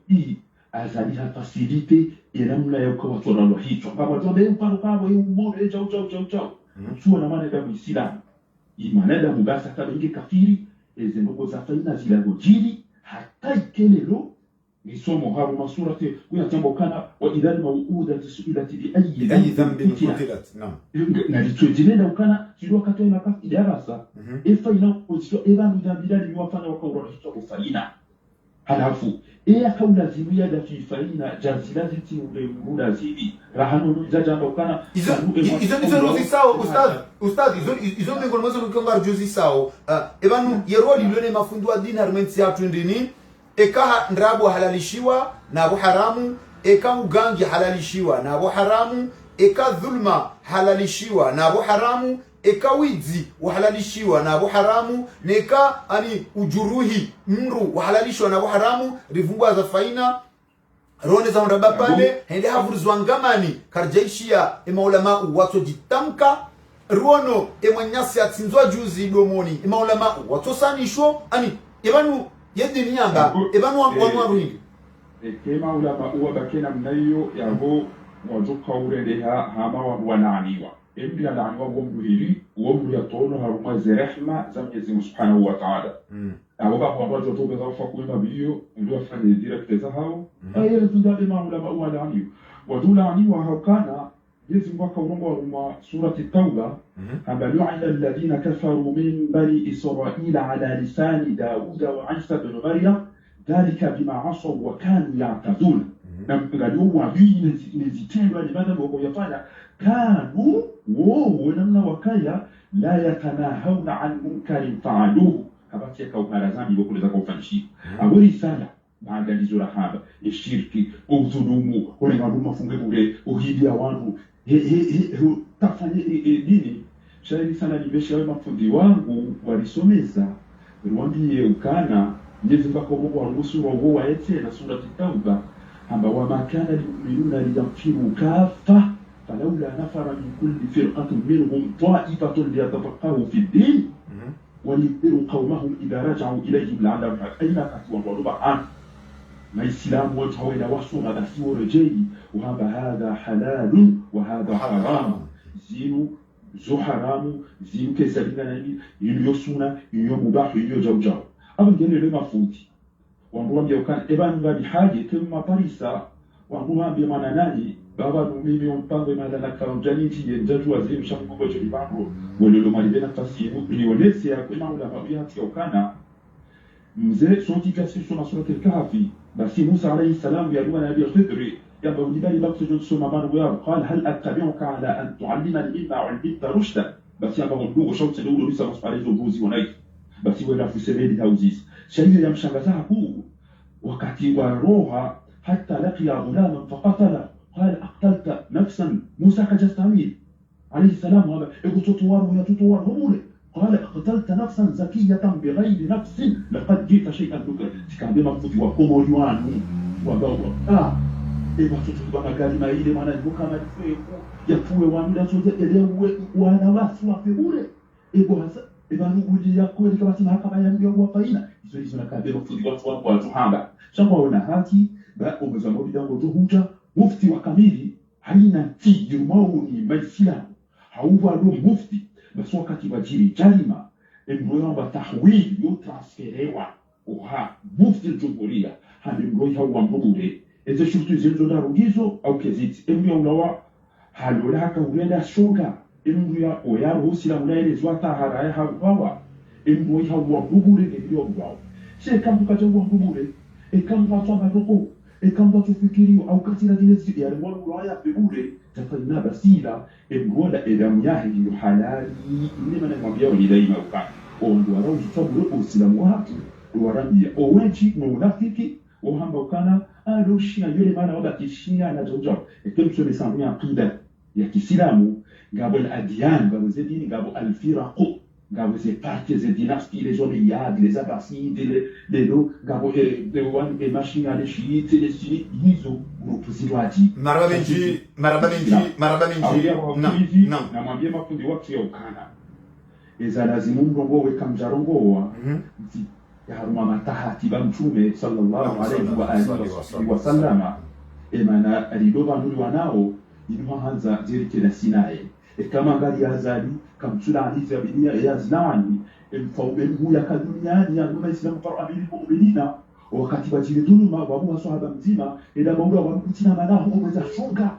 hii azalisha facilite namna ya kwa swala hicho kama tuombe mfano kama hiyo mmoja chao sio na maana ya Muislamu imanada mubasa kama inge kafiri ezembo za faina zila gojili hata ikelelo nisomo hapo masurati kuyatambokana wa idhan mauuda suilati bi ayi dhanbin qutilat naam na litujilenda ukana sio wakati na kafi darasa faina position ebanu dambila ni wafanya wakaura hicho kufaina halafu akaula zimu ya dafi faina jazilati ule muda zivi rahanu jaja ukana izo rozi sawa ustad izo ngol mwanzo nkonga juzi sawa ebanu yeroli lone mafundu adini harmensi ya twindini eka ndrabu halalishiwa na abu haramu eka ugangi halalishiwa na abu haramu eka dhulma halalishiwa na abu haramu eka wizi wahalalishiwa na abu haramu neka ani ujuruhi mru wahalalishwa na abu haramu rivungwa za faina rone za ndaba pale hende havurizwa ngamani karjaishia maulama watu jitamka ruono emanyasi atsinzwa juzi domoni maulama watu sanisho ani ebanu yedini yanga ebanu wanwaruhingi kema ulama uwa bakena mnayo yabo wajuka urendeha hama wananiwa embi alaniwa wombuhiri wombu ya tono haruma zerehma za Mwenyezi Mungu Subhanahu wa Ta'ala abo bako wajo tobe za fakuma biyo ndio afanye direct za hao ayele tundabe ma ulama uwa alaniwa wadula aniwa hakana Mwenyezi Mungu akaomba wa surati Tauba abalu'ina alladhina kafaru min bani Israila ala lisani Dauda wa Isa ibn Maryam dhalika bima asaw wa kanu ya'tadun na ngaliyo wabii nezitendwa libada boko yafanya kanu wao namna wakaya la yatanahawna an munkarin fa'aluhu kabati kaukara zambi boko za kufanyishi awali sana baada ya haba ishirki udhulumu wale ngoma funge bure uhidi ya watu tafanye dini shairi sana libesha wema fundi wangu walisomeza niwaambie ukana Mwenyezi Mungu wa ruhusu wa huwa ete na sura Tauba amba wa makana limu'minuna liyamfiru kafa فلولا نفر من كل فرقة منهم طائفة ليتفقهوا في الدين ولينذروا قومهم إذا رجعوا إليهم لعلهم أين كتوا وربعا ما الإسلام وجهه إلى وصول بس ورجي وهذا حلال وهذا حرام زينو زو حرام زينو كسبنا نبي يليوسونا يوم مباح يليوجوجو أبن جل لما فوتي وانبوام يوكان إبان غادي حاجة كما باريسا وانبوام بمانا ناني baba mimi mpango imala kaunjani nchi yenjatu waziri mshamu kwa joli bango walilo malibena fasi nionesi ya kwa maula mabiyati ya ukana mzee sonti kasi soma surati al-kahfi basi Musa alayhi salam ya dua nabii Khidri ya bawdibali bakso jodi soma banu ya qala hal attabi'uka ala an tu'allimani mimma 'allimta rushda basi amba ndugu shauti ndio ulisa maswali zobuzi wanai basi wala fusemedi tauzis sharia ya mshangaza hapo wakati wa roha hatta laqiya ghulaman faqatala قال أقتلت نفسا موسى كجستعميل عليه السلام هذا يقول تطوار ويا تطوار همولي قال أقتلت نفسا زكية بغير نفس لقد جئت شيئا نكرا كان بمفوت وقوم يوان وقوم إذا تطوار كلمة إلي مانا المكامل يفوه وامنا سوزة إليه وانا واسوا في بولي إذا نقول يقول لك بس ما كما ينبيه وقينا يسوي كان بمفوت وقوم وتحامل شكونا هاتي بقوا بزمو بدانgo جهوجا mufti wa kamili haina tiji mauni maislam hauwa lo mufti basi wakati wajiri jalima mroyo wa tahwil yo transferewa oha mufti al-jumhuria hadi mroyo hawa mbure eze shurtu zenzo da rugizo au keziti emyo ulawa halola haka urenda shoga emyo oya rusila unaele zwata haraya hawa emyo hawa mbure ndio bwao she kambuka jawa mbure ekamwa twamba roko ekamba tufikirio au katira zile zidi ya wala bure tafanya basila emgola edamu yahe hiyo halali ile maana mwambia ni daima ukani ondo arau taburo usilamu watu warabia oweji no unafiki ohamba ukana aroshia yule maana wabakishia na jojo ekemso besambia aqida ya Kiislamu ngabo al-adyan ngabo zedini ngabo al-firaq ngabo ze parti ze dynasties les Omeyyades les Abbasides les ngabo les wan et machine les chiites les sunnites hizo grupu zilwaji marabamenji na mwambie mafundi wake ya ukana eza lazimu mrongo weka mjarongoa ya haruma matahati ba mtume sallallahu alayhi wa alihi wa sallama emana alidoba nuri wanao inuhanza zirike na Sinai kama ngali azali kamtula hadithi ya bidia ya zinani mfaubengu ya kaduniani ya nuna islamu para amili mu'minina wakati wajile dhuluma wabu sahaba mzima ila maula wakutina manahu umeza shunga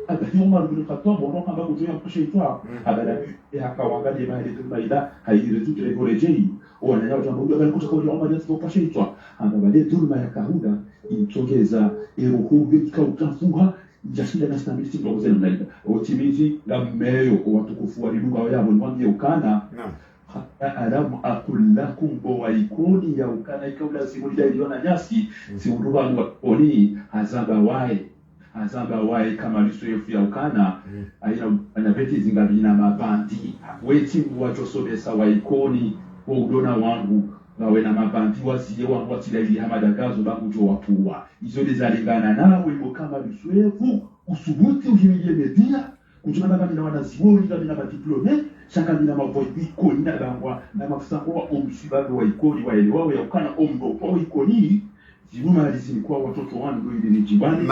abani Umar ibn Khattab wanoka mbago joya kushaitwa abala hakawangalia mahali dhuluma ila hairezu kirejei wana yao jambo bali kutoka kwa Umar yetu kushaitwa abale dhuluma ya kahuda intogeza eruhu bitka utafunga jashinda na stamilisi kwa kuzena mnaida otimizi la mmeyo watukufu wa lugha yao mwambie ukana alam aqul lakum bawaikuni ya ukana kabla simulida iliona nyasi siuruba oni azaba wae kama lisoyefu ya ukana aina anabeti zingabina mabandi weti wachosobesa waikoni udona wangu nawe na mabandi wasiye wangu watilali hamadagazo bangujo wapuwa izo lizalingana nawe kama lisoyefu usubuti uhimilie media kujumana na wanazioni na madiplome shaka na mavoibi ikoni na bangwa na mafusango wa omsibado wa ikoni wa elewa ya ukana ombo kwa ikoni zibuma alizini kwa watoto wangu ili ni jibani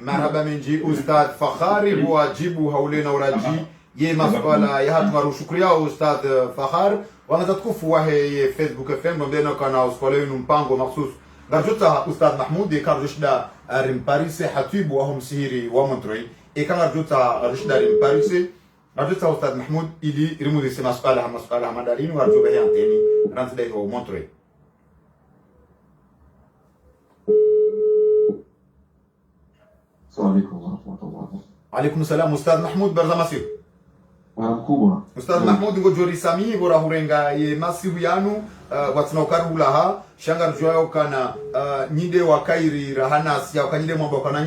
marhaba minji Ustadh Fakhari huwajibu haulena uraji ye maswala ya hatu maru shukriya Ustadh Fakhar wanaweza tukufu wahe Facebook FM mbena kana uskwala yunu mpango maksus garjuta Ustadh Mahmoud karjushda rimparise hatibu wa humsihiri wa Montreuil kama garjuta rishda rimparise garjuta Ustadh Mahmoud ili rimudisi maswala madalini warjuba ya anteni rantidai wa Montreuil. السلام عليكم ورحمة الله. عليكم السلام أستاذ محمود برزماسير. ورحمة أستاذ محمود غجوري سامي غورا هورنغا يماسيو يانو واتنوكارو لها شانغار جوايو كان نيدي وكايري رهانا سيا وكانيدي مبوكانا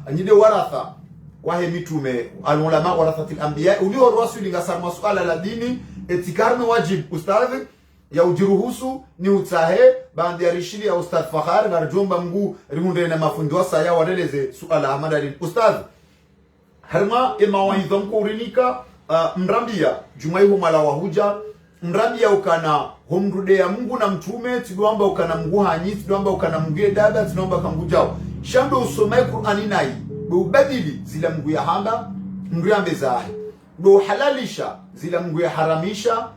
نيدي ورثة wahe mitume alulama warathatil anbiya ulio ruwasu lingasar masuala la dini etikarme wajib ustadhi ya ujiruhusu ni utahe bandi ya rishili ya Ustadh Fakhari na rajomba mgu rimunde na mafundi wasa ya wadeleze suala hamadalin. Ustadh harma emawaidha mkurinika mrambia jumai humala wahuja mrambia ukana homrude ya Mungu na mtume tiduamba ukana Mungu hanyi tiduamba ukana Mungu dada tiduamba kangujao shando usomai Qur'ani nai do badili zila Mungu ya hamba mriambe zahi do halalisha zila Mungu ya haramisha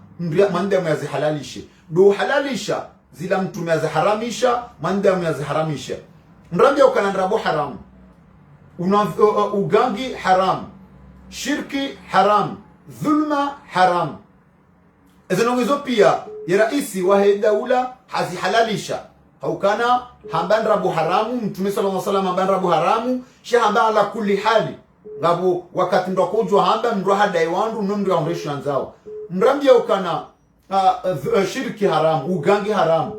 mandamu yazihalalishe do halalisha zila mtume yaziharamisha mandamu yaziharamisha mrambia ukana ndrabo haramu ugangi haram shirki haram dhulma haram ezenongezo pia ya raisi wa daula hazihalalisha haukana hambandrabu haramu mtume sallallahu alaihi wasallam hambandrabu haramu shahamba ala kulli hali ngabo wakati ndo kujwa hamba ndo hadai wandu ndo amresho anzao mrambia ukana shirki haram ugangi haram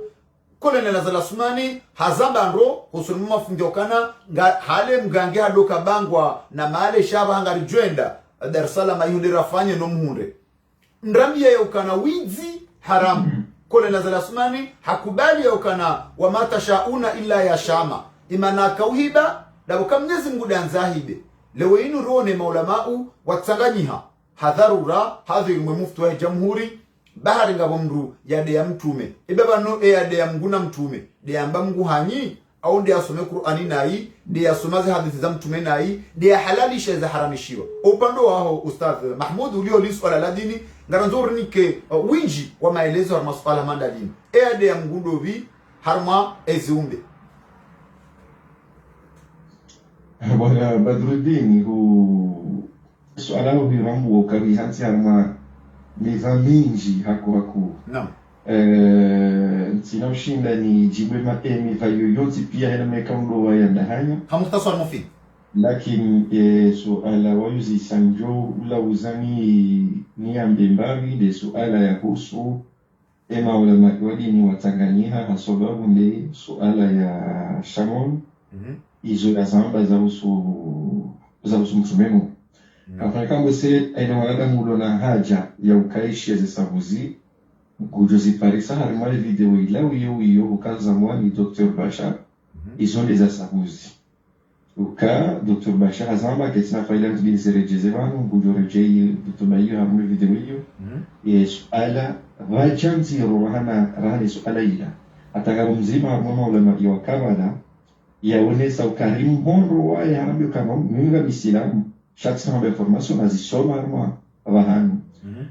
kole nela za lasumani hazamba ndo kusunuma mafungiokana hale mgangi hadoka bangwa na male shaba hangari jwenda Dar es Salaam ayundi rafanye no muhunde mrambia ya ukana wizi haramu kole nela za lasumani hakubali ya ukana wa mata shauna illa ya shama imana kauhiba dabo kamnyezi mguda anzahibe lewe inu rone maulamau watsanganyiha hadharura hadhiru muftu wa jamhuri bahari ngabo mru yade ya mtume ibeba no yade ya mguna mtume de amba Mungu hanyi au ndiye asome Qur'ani nai ndiye asomaze hadithi za mtume nai ndiye halalisha za haramishiwa upande wao ustadh Mahmud ulio liswala la dini ngaranzuri nike winji wa maelezo ya maswala mandalini yade ya mgundo vi harma eziumbe Bwana Badruddin swala hili rambo kabihati harma miva mingi haku naam ntina ushinda ni jibwe mapemi yoyote pia hena mekaundo wa yandahanya hamukhtasar mufid lakini suala wayuzi sanjo ula uzani ni ambembavi de suala ya kuhusu ulama wa dini wa Tanganyika hasababu ni suala ya Shamon izo la zamba za usu mtumenu Afanya kambo se aina walada mulo na haja ya ukaishi ya zisabuzi kujozi parisa harimali video ila uyo ukaza mwani Dr. Bashar izo leza sabuzi uka Dr. Bashar azamba ketina faila mbili zerejeze vanu kujoreje Dr. Bayo harimali video iyo suala vajanzi rohana rahani suala ila atagaru mzima harmona ulama ya kabala yaonesa ukarimu hondo wa ya harambio kama mwinga misilamu chaque sama de formation nazisoma harma abahanu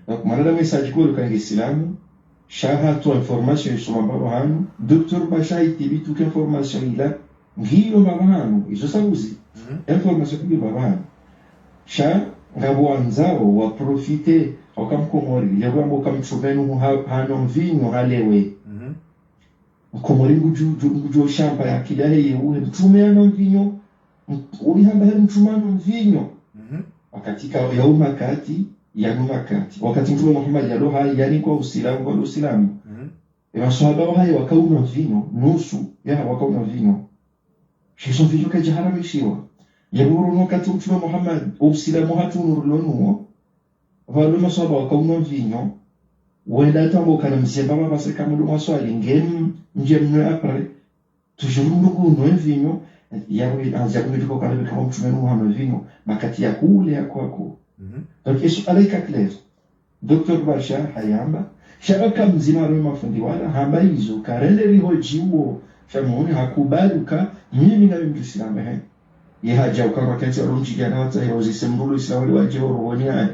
donc manada message ko ka ngisilamu shaha to information isoma babahanu Dr. Bashar itibitu ke information ila ngiro babahanu izo sabuzi information ko babahanu sha ngabo anzao wa profiter okamkomori yabambo kamchubenu hano mvinyo halewe komori ngujo shamba ya kidale yewe mtume ana mvinyo ulihamba mtumano mvinyo wakati ya umakati ya numakati wakati mtume Muhammad yaloha yani kwa usilamu wa usilamu maswahaba haya wakauna mvinyo nusu ya wakauna mvinyo shiso mvinyo kajaharamishiwa yaburu wakati mtume Muhammad usilamu hatunurulonu wale maswahaba wakauna mvinyo wenda tambo kana msembaba basi kama ndo maswali ngeni nje mno apare tujuru no mvinyo yawe anzakumwe tuko kama mtume Muhammad vino makati ya kule ya kwako donc yesu alaika clair Dr. Bashar hayamba shabaka mzima wa mafundi wala hamba hizo karende rihojiwo shamuone hakubaluka mimi na mjusilamu he haja ukama kanisa runjigana wata yozi sembulo islamu waje rohonya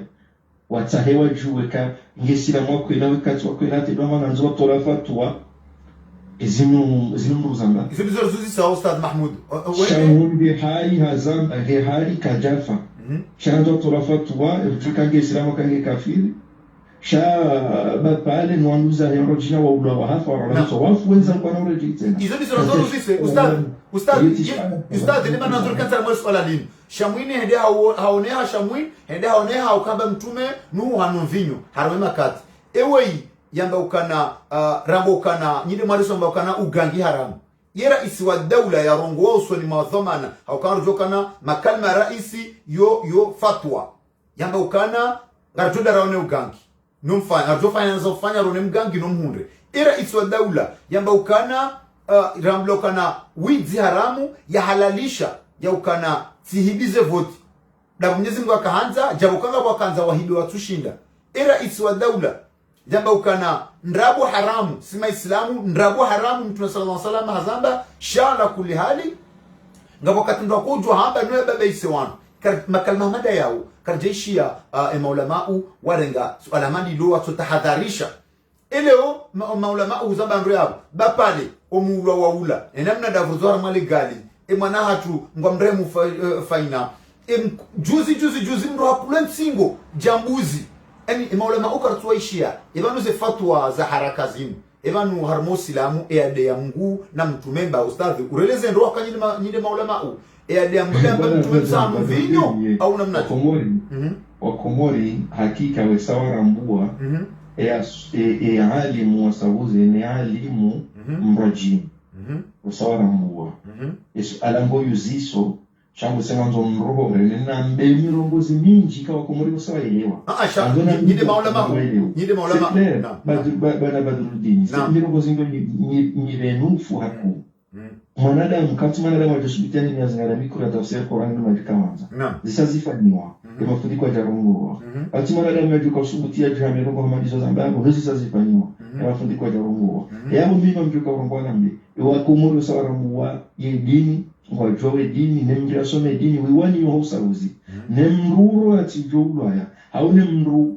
watahewa juweka ngesilamu wako ila wakati wako ila tidoma nanzo tola fatwa izinu mruzamba izo zuzi sa ustad Mahmud shamun bihari hazam bihari kajafa shando tola fatwa tukange islamu kange kafiri sha bapale nwanuza yorojina wa ula wa hafa wa tawafu wenza kwa noreji tena izo zuzi ustad ni bana nzuri kanza mwa swala lini shamwini hende haoneha shamwini hende haoneha ukamba mtume nuhu hanunvinyo harwema kati ewei yamba ukana rambo ukana nyinde mwariso mba ukana ugangi haramu yera isi wa daula ya rongo wa usoni mawathamana haukana rujokana makalma raisi yo fatwa yamba ukana ngarajoda raone ugangi numfanya arjofanya nza ufanya rone mgangi numhunde yera isi wa daula yamba ukana rambo ukana wizi haramu ya halalisha ya ukana tihibize voti da Mwenyezi Mungu akaanza jambo kanga kwa kanza wahidi watushinda rais wa daula jamba ukana ndrabu haramu sima islamu ndrabu haramu mtume sallallahu alaihi wasallam hazamba shala kuli hali ngabo katindwa kujwa hamba no baba isewana makalma mada yao karjeishia maulamau warenga alamani lo watahadharisha eleo maulamau zamba ndo yao bapale omulwa waula enamna davuzora mali gali mwana hatu ngomremu faina juzi mro hapulen singo jambuzi yani maulama ukartuaishia ebanu ze fatwa za haraka zinu ebanu harmo silamu eade ya Mungu na mtumemba ustadhi ureleze ndo akanyine maulama eade ya Mungu amba mtumemba sana vinyo au namna Wakomori hakika wesawara mbua alimu wasabuze ni alimu mraji wesawara mbua yesu alambo yuziso changu sema ndo mroho na mirongozi mingi kwa Wakomori wasawaelewa nyide maulama bana badrudini mirongozi ndo mirenufu haku mwanadamu kati mwanadamu ajashibitani ni azingara mikura tafsiri Qur'an na majika wanza zisazifanywa mafundiko ya Mungu kati mwanadamu ajuka usubutia jamii roho madizo zambago zisazifanywa mafundiko ya Mungu yabo mimi mjuka roho nambi Wakomori sawaramuwa ye dini ngwajowe dini nemri asome dini wiwani yo usaruzi nemruro atijolwaya haune mru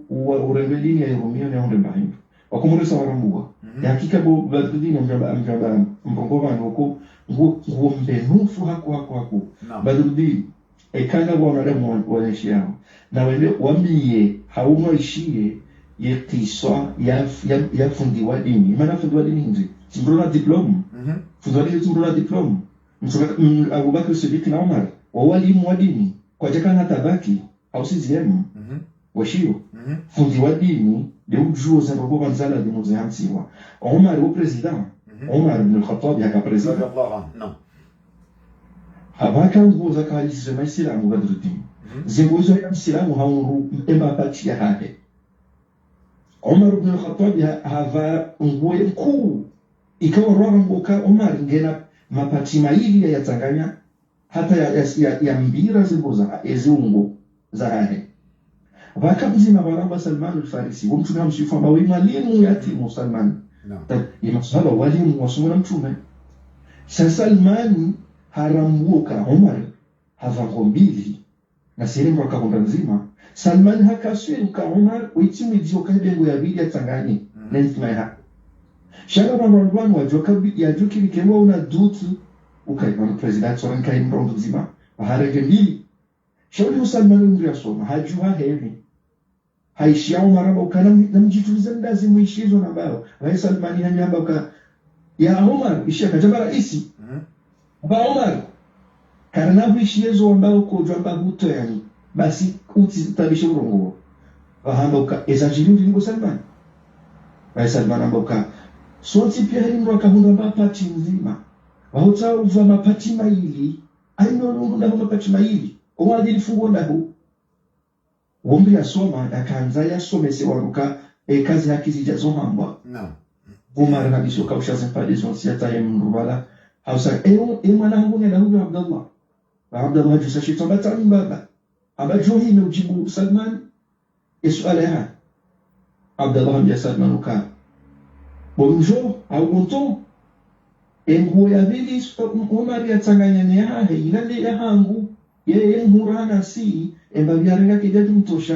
urembe dini ya Romeo na onde bahindu Wakomori sawaramuwa hakika bo badudini mjaba mbongo vanoko ngombe nufu hako badudini ekanga wanadamu wanashia na wende wambie hauno ishie yekiswa ya fundi wa dini maana fundi wa dini nzi timbrona diploma fundi wa dini timbrona diploma Abubakar Siddiq na Umar walimu wa dini kwa jakana tabaki au CCM washio fundi wa dini de ujuo za robo banzala de muzehansiwa Umar wa president Umar ibn al-Khattab ya president habaka nguza kali sema Islamu badruddin zingozo ya Islamu hauru emba pati ya hake Umar ibn al-Khattab hava nguo mkuu ikawa roho mboka Umar ngena mapati maili ya Tanganya hata ya mbira ziboza eziungo za hake Wakabzima baramba Salman al-Farisi wamtume msifu ambao mwalimu yatimu Salman ni masahaba walimu wasomana mtume Salman harambuka Umar havango mbili na sehemu akakonda nzima Salman hakaswiruka Umar uitimi joka bengo ya bidi ya Tanganya na nzima shaka mambo wajokabi ya juki bikemwa una dutu ukaipana president soran kai mrondo nzima baharege mbili shauri Salman ndirasoma hajua hevi haishia Umar ukana namjituliza ndazi muishizo na bao wa Salman hanyamba uka ya Umar ishia kajaba raisi ba Umar karana bishizo ambao kujamba buto yani basi utitabisha urongo wahamba uka exagere ndingo Salman wa Salman amboka sonti pia hili akahunda mapati nzima wahota uva mapati maili aino nunda mapati maili owadili fungo ndaho wombi asoma akaanza yasomese waruka kazi yake zijazohamba Umar na bisoka ushaze pale zonsi hata mrubala hausa mwana wangu na huyo Abdullah jusashito batani baba abajohi meujibu Salman iswala Abdullah ya Salman uka bonjour au bonton nguo ya bili Umar ya Tanganya ne hahe ilale ya hangu yeye murana si embabiarenga kijaju mtosha